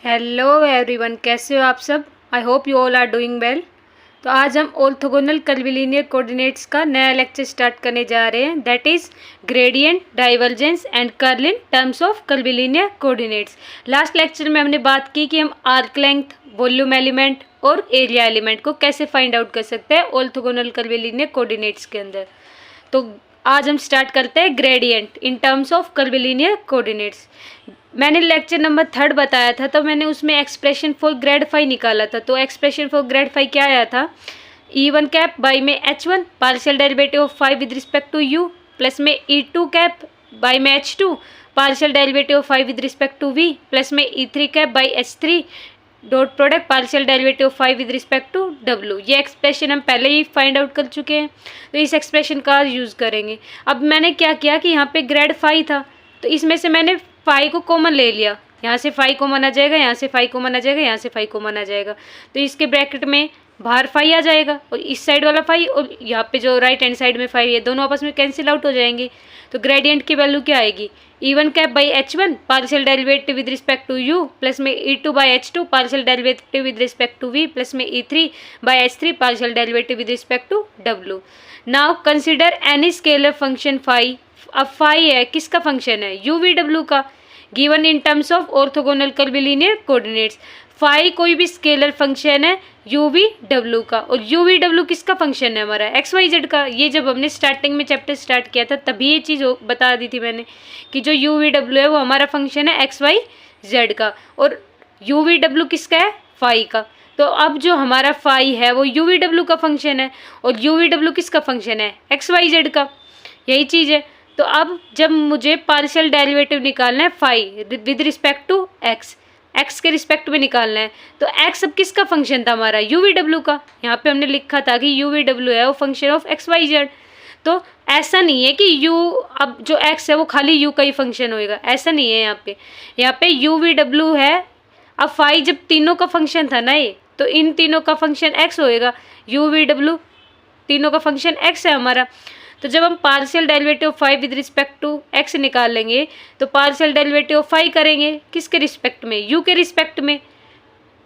Hello everyone, कैसे हो आप सब। I hope you all are doing well. तो आज हम ऑर्थोगोनल कर्विलिनियर कोऑर्डिनेट्स का नया लेक्चर स्टार्ट करने जा रहे हैं, that is gradient, divergence and curl in terms of curvilinear coordinates. Last lecture में हमने बात की कि हम आर्क लेंथ, वॉल्यूम एलिमेंट और एरिया एलिमेंट को कैसे फाइंड आउट कर सकते हैं ऑर्थोगोनल कर्विलिनियर कोऑर्डिनेट्स के अंदर। तो आज हम स्टार्ट करते हैं gradient in terms of curvilinear coordinates. मैंने लेक्चर नंबर 3 बताया था, तो मैंने उसमें एक्सप्रेशन फॉर ग्रेड फाई निकाला था। तो एक्सप्रेशन फॉर ग्रेड फाई क्या आया था, E1 कैप बाई में H1 partial derivative of phi with respect to U plus में E2 कैप बाई में H2 partial derivative of phi with respect to V plus में E3 cap by H3 dot product partial derivative of phi with respect to W। ये expression हम पहले ही find out कर चुके हैं, तो इस एक्सप्रेशन का यूज़ करेंगे। अब मैंने क्या किया कि यहाँ पे ग्रेड फाई था, तो इसमें से मैंने फाई को कॉमन ले लिया। यहाँ से फाई कॉमन आ जाएगा, यहाँ से फाई कॉमन आ जाएगा, यहाँ से फाई कॉमन आ जाएगा। तो इसके ब्रैकेट में बाहर फाई आ जाएगा और इस साइड वाला फाई और यहाँ पे जो राइट हैंड साइड में फाई है, दोनों आपस में कैंसिल आउट हो जाएंगे। तो ग्रेडियंट की वैल्यू क्या आएगी, E1 cap by H1 partial derivative with respect to U plus में E2 by H2 partial derivative with respect to V plus में E3 by H3 partial derivative with respect to W। Now consider any scalar function phi. अब phi है, किसका function है, UVW का, given in terms of orthogonal curvilinear coordinates. Phi कोई भी scalar function है UVW का, और UVW किसका फंक्शन है, हमारा XYZ का। ये जब हमने स्टार्टिंग में चैप्टर स्टार्ट किया था तभी ये चीज़ बता दी थी मैंने कि जो UVW है वो हमारा फंक्शन है XYZ का, और UVW किसका है, फाई का। तो अब जो हमारा फाई है वो UVW का फंक्शन है, और UVW किसका फंक्शन है, XYZ का। यही चीज़ है। तो अब जब मुझे पार्शियल डेरिवेटिव निकालना है phi with respect to x के रिस्पेक्ट में निकालना है, तो एक्स अब किसका फंक्शन था, हमारा UVW का। यहाँ पे हमने लिखा था कि UVW है वो फंक्शन ऑफ XYZ। तो ऐसा नहीं है कि U, अब जो एक्स है वो खाली U का ही फंक्शन होएगा, ऐसा नहीं है। यहाँ पे UVW है। अब फाई जब तीनों का फंक्शन था ना ये, तो इन तीनों का फंक्शन एक्स होएगा। UVW तीनों का फंक्शन एक्स है हमारा। तो जब हम partial derivative of phi with respect to x निकाल लेंगे, तो पार्शियल डेरिवेटिव ऑफ फाई करेंगे किसके रिस्पेक्ट में, यू के रिस्पेक्ट में।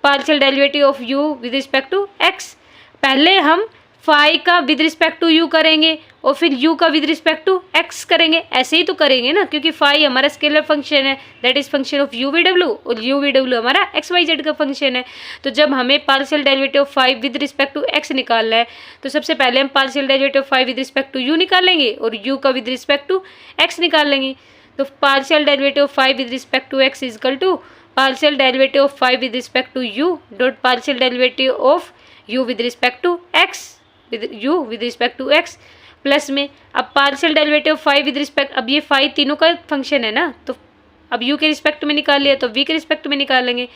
Partial derivative of you with respect to x, पहले हम फाई का विद रिस्पेक्ट टू यू करेंगे और फिर यू का विद रिस्पेक्ट टू एक्स करेंगे। ऐसे ही तो करेंगे ना, क्योंकि फाई हमारा स्केलर फंक्शन है, that is function of UVW, और UVW हमारा XYZ का फंक्शन है। तो जब हमें partial derivative of phi with respect to x निकालना है, तो सबसे पहले हम partial derivative of phi with respect to u निकाल लेंगे और यू का विद रिस्पेक्ट टू एक्स निकाल लेंगे। तो partial derivative of phi with respect to x is equal to partial derivative of phi with respect to you dot partial derivative of you with respect to x with respect to x plus में अब partial derivative of phi with respect, अब ये phi तीनों का function है ना, तो अब यू के रिस्पेक्ट में निकाल लिया तो वी के रिस्पेक्ट में निकाल लेंगे।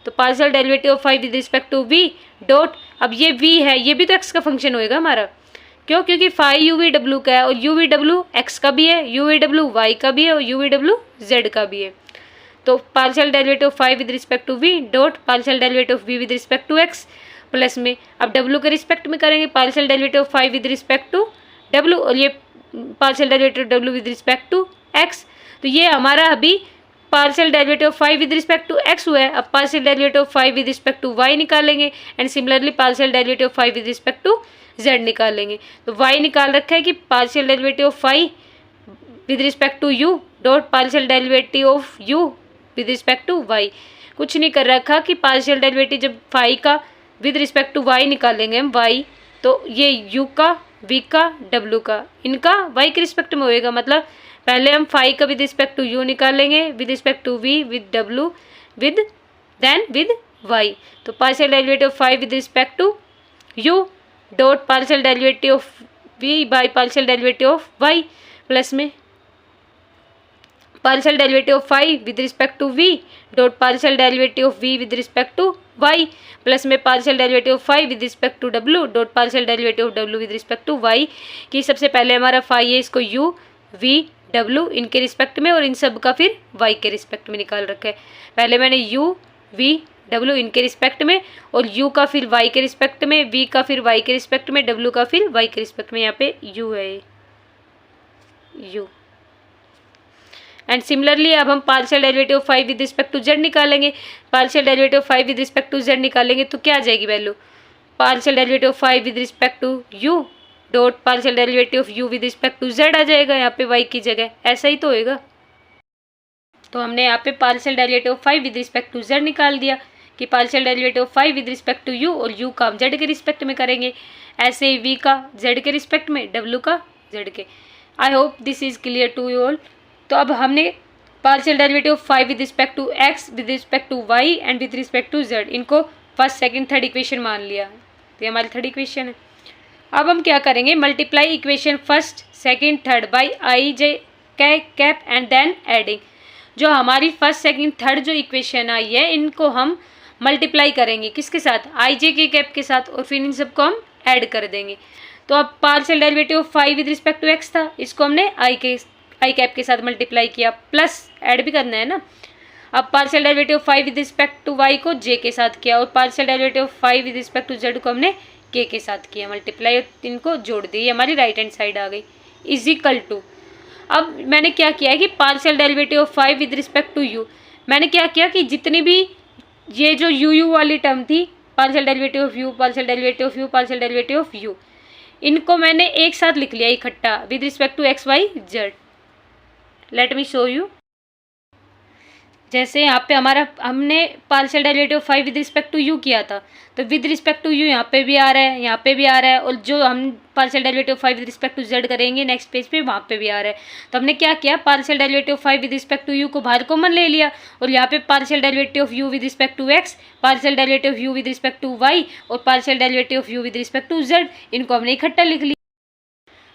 तो partial derivative of phi with respect to we dot, अब ये वी है, ये भी तो एक्स का फंक्शन होएगा हमारा। क्यों, क्योंकि फाई UVW का है और UVW एक्स का भी है, UVW वाई का भी है और UVW जेड का भी है। तो partial derivative of phi with respect to we dot partial derivative of v with respect to x plus में अब W के रिस्पेक्ट में करेंगे partial derivative of phi with respect to W, और ये partial derivative W with respect to x। तो ये हमारा अभी partial derivative of phi with respect to x हुआ है। अब partial derivative of phi with respect to y निकालेंगे and similarly partial derivative of phi with respect to z निकालेंगे। तो y निकाल रखा है कि partial derivative of phi with respect to u dot partial derivative of u with respect to y। कुछ नहीं कर रखा कि पार्शियल डेरिवेटिव जब फाई का विद रिस्पेक्ट टू y निकालेंगे हम y, तो ये u का, v का, w का, इनका y के रिस्पेक्ट में होएगा। मतलब पहले हम फाई का विद रिस्पेक्ट टू u निकालेंगे, with respect to v, with w, then with y। तो partial derivative of phi with respect to u dot partial derivative of v by partial derivative of y plus में partial derivative of phi with respect to v dot partial derivative of v with respect to y plus में partial derivative of phi with respect to w dot partial derivative of w with respect to y। कि सबसे पहले हमारा phi है, इसको u v w इनके respect में और इन सब का फिर y के रिस्पेक्ट में निकाल रखा है। पहले मैंने u v w इनके रिस्पेक्ट में और u का फिर y के रिस्पेक्ट में, v का फिर y के रिस्पेक्ट में, w का फिर y के रिस्पेक्ट में। यहाँ पे u है, u एंड सिमिलरली अब हम partial derivative of phi with respect to Z निकालेंगे। Partial derivative of phi with respect to Z निकालेंगे तो क्या आ जाएगी value, partial derivative of phi with respect to you dot partial derivative of you with respect to Z आ जाएगा यहाँ पे वाई की जगह, ऐसा ही तो होएगा। तो हमने यहाँ पे partial derivative of phi with respect to z निकाल दिया कि partial derivative of phi with respect to u, और यू का हम जेड के रिस्पेक्ट में करेंगे, ऐसे ही वी का जेड के रिस्पेक्ट में, डब्ल्यू का जेड के। I hope this is clear to you all. तो अब हमने partial derivative of phi with respect to x with respect to y and with respect to Z, इनको फर्स्ट सेकंड थर्ड इक्वेशन मान लिया, तो ये हमारी थर्ड इक्वेशन है। अब हम क्या करेंगे, multiply equation first second third by i j cap and then adding. जो हमारी फर्स्ट सेकंड थर्ड जो इक्वेशन आई है इनको हम मल्टीप्लाई करेंगे किसके साथ, आई जे के कैप के साथ, और फिर इन सबको हम ऐड कर देंगे। तो अब partial derivative of phi with respect to x था, इसको हमने आई कैप के साथ मल्टीप्लाई किया, प्लस ऐड भी करना है ना। अब partial derivative of phi with respect to y को जे के साथ किया, और partial derivative of phi with respect to z को हमने के साथ किया मल्टीप्लाई, और इनको जोड़ दी, हमारी राइट हैंड साइड आ गई इज इक्वल टू। अब मैंने क्या किया है कि partial derivative of phi with respect to u, मैंने क्या किया कि जितनी भी ये जो यू वाली टर्म थी, partial derivative of u, partial derivative of u, partial derivative of u, इनको मैंने एक साथ लिख लिया इकट्ठा with respect to x y z. Let me show you. जैसे यहाँ पे हमारा हमने partial derivative of phi with respect to u किया था, तो विद रिस्पेक्ट टू यू यहाँ पे भी आ रहा है, यहाँ पे भी आ रहा है, और जो हम partial derivative of phi with respect to z करेंगे नेक्स्ट पेज पे वहाँ पे भी आ रहा है। तो हमने क्या किया, partial derivative of phi with respect to U को बाहर कॉमन ले लिया, और यहाँ पे partial derivative of you with respect to x, partial derivative of you with respect to Y, और partial derivative of you with respect to Z, इनको हमने इकट्ठा लिख लिया।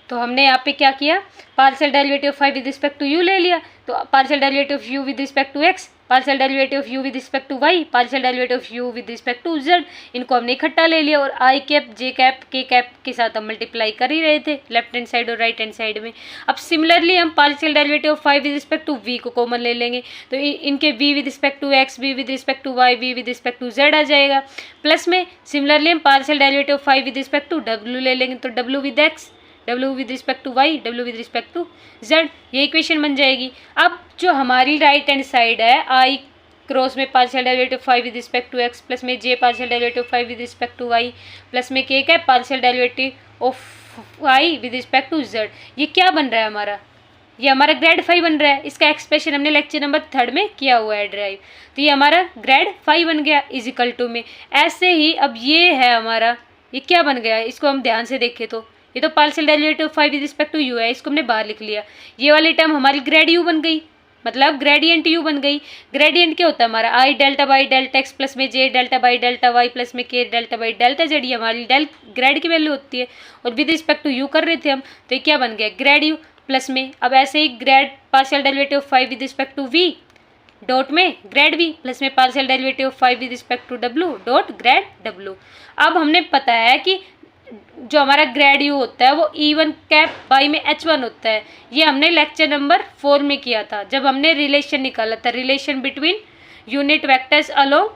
तो हमने यहाँ पे क्या किया, partial derivative of phi with respect to u ले लिया, तो partial derivative of you with respect to x, partial derivative of you with respect to y, partial derivative of you with respect to Z, इनको हमने इकट्ठा ले लिया, और आई cap जे cap के साथ हम मल्टीप्लाई कर ही रहे थे लेफ्ट हैंड साइड और राइट हैंड साइड में। अब सिमिलरली हम partial derivative of phi with respect to V को कॉमन ले लेंगे, तो इनके V with respect to X, V with respect to Y, V with respect to Z आ जाएगा। प्लस में सिमिलरली हम partial derivative of phi with respect to W ले लेंगे, तो W with X, W with respect to Y, W with respect to Z, ये equation बन जाएगी। अब जो हमारी राइट हैंड साइड है, आई क्रॉस में partial derivative phi with respect to x, plus में J partial derivative phi with respect to Y, plus में के क्या partial derivative of Y with respect to Z, ये क्या बन रहा है हमारा, ये हमारा ग्रेड फाई बन रहा है। इसका एक्सप्रेशन हमने लेक्चर नंबर 3 में किया हुआ है ड्राइव, तो ये हमारा ग्रेड फाई बन गया इज इक्वल टू में। ऐसे ही अब ये है हमारा, ये क्या बन गया, इसको हम ध्यान से देखें तो ये तो partial derivative phi with respect to u है, इसको हमने बाहर लिख लिया, ये वाली टर्म हमारी ग्रेड यू बन गई, मतलब ग्रेडियंट यू बन गई। ग्रेडियंट क्या होता है हमारा, I delta by delta X plus में J delta by delta Y plus में K delta by delta Z, ये हमारी ग्रेड की वैल्यू होती है, और विद रिस्पेक्ट टू यू कर रहे थे हम, तो ये क्या बन गया ग्रेड यू प्लस में। अब ऐसे ही grad partial derivative of phi with respect to we dot में ग्रेड वी प्लस में partial derivative of phi with respect to W dot grad W. अब हमने पता है कि जो हमारा ग्रेड यू होता है वो E1 कैप बाई में H1 होता है, ये हमने लेक्चर नंबर 4 में किया था जब हमने रिलेशन निकाला था, relation between unit vectors along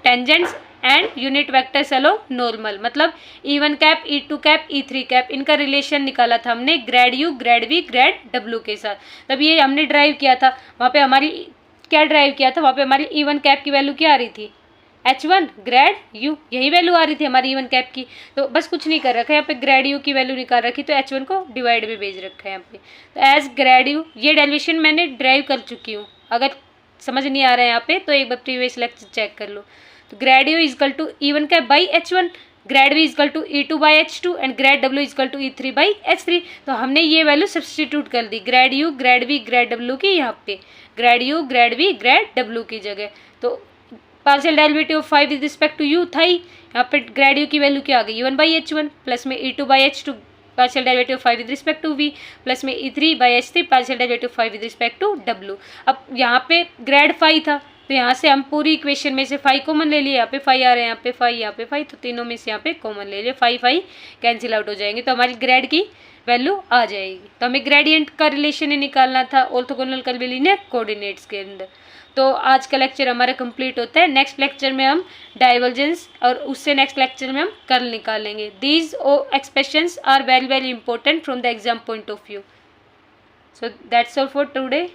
tangents and unit vectors along normal, मतलब E1 cap E2 cap E3 cap, इनका रिलेशन निकाला था हमने grad you grad we grad डब्ल्यू के साथ। तब ये हमने ड्राइव किया था, वहाँ पे हमारी क्या ड्राइव किया था, वहाँ पे हमारी E1 कैप की वैल्यू क्या आ रही थी, H1 ग्रेड यू, यही वैल्यू आ रही थी हमारी E1 कैप की। तो बस कुछ नहीं कर रखा है यहाँ पे, ग्रेड यू की वैल्यू निकाल रखी, तो H1 को डिवाइड में भेज रखा है यहाँ पे। तो एज ग्रेड यू, ये डेरिवेशन मैंने ड्राइव कर चुकी हूँ, अगर समझ नहीं आ रहा है यहाँ पे तो एक बार प्रीवियस लेक्चर चेक कर लो। तो grad U equal to E1 cap by H1, grad V equal to E2 by H2 and grad W equal to E3 by H3। तो हमने ये वैल्यू सब्सटीट्यूट कर दी, grad you grad we grad W की यहाँ पे, grad you grad we grad W की जगह। तो partial derivative of phi with respect to U था ही, यहाँ पे ग्रेड यू की वैल्यू क्या आ गई E1 बाई H1 प्लस में E2 by H2 partial derivative of phi with respect to v plus में E3 by H3 partial derivative of phi with respect to डब्ल्यू। अब यहाँ पे ग्रेड फाई था, तो यहाँ से हम पूरी इक्वेशन में से फाई कॉमन ले लिए, यहाँ पे फाई आ रहे हैं, यहाँ पे फाई, यहाँ पे फाई, तो तीनों में से यहाँ पे कॉमन ले लिए, फाई फाई कैंसिल आउट हो जाएंगे, तो हमारी ग्रेड की वैल्यू आ जाएगी। तो हमें ग्रेडियंट का रिलेशन ही निकालना था ऑर्थोगोनल कर्वीलिनियर कोऑर्डिनेट्स के अंदर। तो आज का लेक्चर हमारा कंप्लीट होता है, नेक्स्ट लेक्चर में हम डाइवर्जेंस और उससे नेक्स्ट लेक्चर में हम कर्ल निकालेंगे। These expressions are very very important from the exam point of view. So that's all for today.